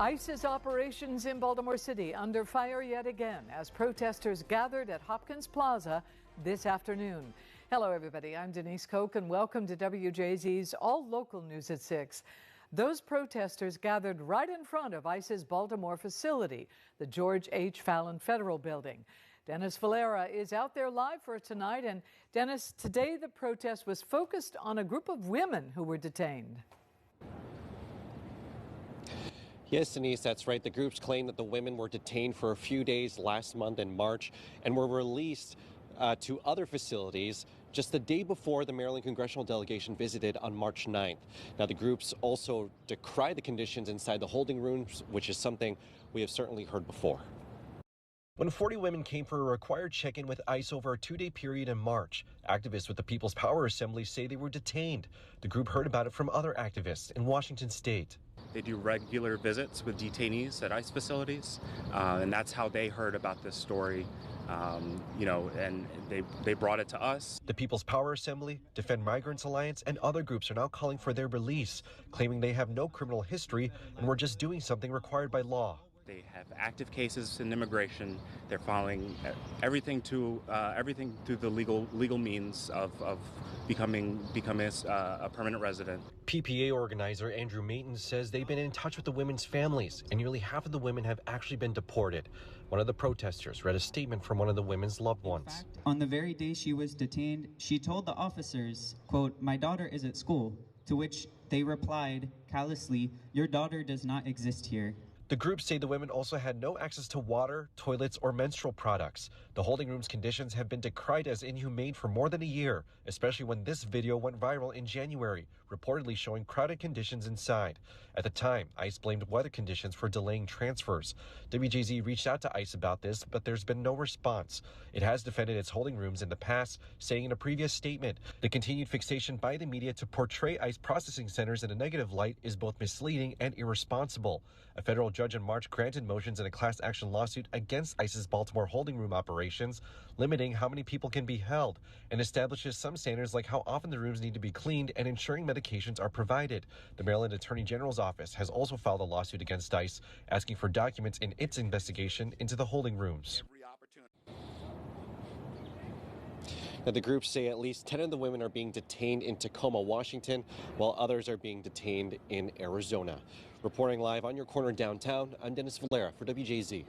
ICE's operations in Baltimore City under fire yet again as protesters gathered at Hopkins Plaza this afternoon. Hello, everybody. I'm Denise Koch, and welcome to WJZ's All Local News at 6. Those protesters gathered right in front of ICE's Baltimore facility, the George H. Fallon Federal Building. Dennis Valera is out there live for tonight. And Dennis, today the protest was focused on a group of women who were detained. Yes, Denise, that's right. The groups claim that the women were detained for a few days last month in March and were released to other facilities just the day before the Maryland congressional delegation visited on March 9th. Now, the groups also decry the conditions inside the holding rooms, which is something we have certainly heard before. When 40 women came for a required check-in with ICE over a two-day period in March, activists with the People's Power Assembly say they were detained. The group heard about it from other activists in Washington State. They do regular visits with detainees at ICE facilities, and that's how they heard about this story, and they brought it to us. The People's Power Assembly, Defend Migrants Alliance, and other groups are now calling for their release, claiming they have no criminal history and were just doing something required by law. They have active cases in immigration. They're following everything through the legal means of becoming a permanent resident. PPA organizer Andrew Mayton says they've been in touch with the women's families, and nearly half of the women have actually been deported. One of the protesters read a statement from one of the women's loved ones. On the very day she was detained, she told the officers, quote, "My daughter is at school," to which they replied callously, "Your daughter does not exist here." The groups say the women also had no access to water, toilets, or menstrual products. The holding room's conditions have been decried as inhumane for more than a year, especially when this video went viral in January, reportedly showing crowded conditions inside. At the time, ICE blamed weather conditions for delaying transfers. WJZ reached out to ICE about this, but there's been no response. It has defended its holding rooms in the past, saying in a previous statement, the continued fixation by the media to portray ICE processing centers in a negative light is both misleading and irresponsible. A federal judge in March granted motions in a class action lawsuit against ICE's Baltimore holding room operations, limiting how many people can be held, and establishes some standards like how often the rooms need to be cleaned and ensuring medications are provided. The Maryland Attorney General's office has also filed a lawsuit against ICE, asking for documents in its investigation into the holding rooms. Now, the groups say at least 10 of the women are being detained in Tacoma, Washington, while others are being detained in Arizona. Reporting live on your corner downtown, I'm Dennis Valera for WJZ.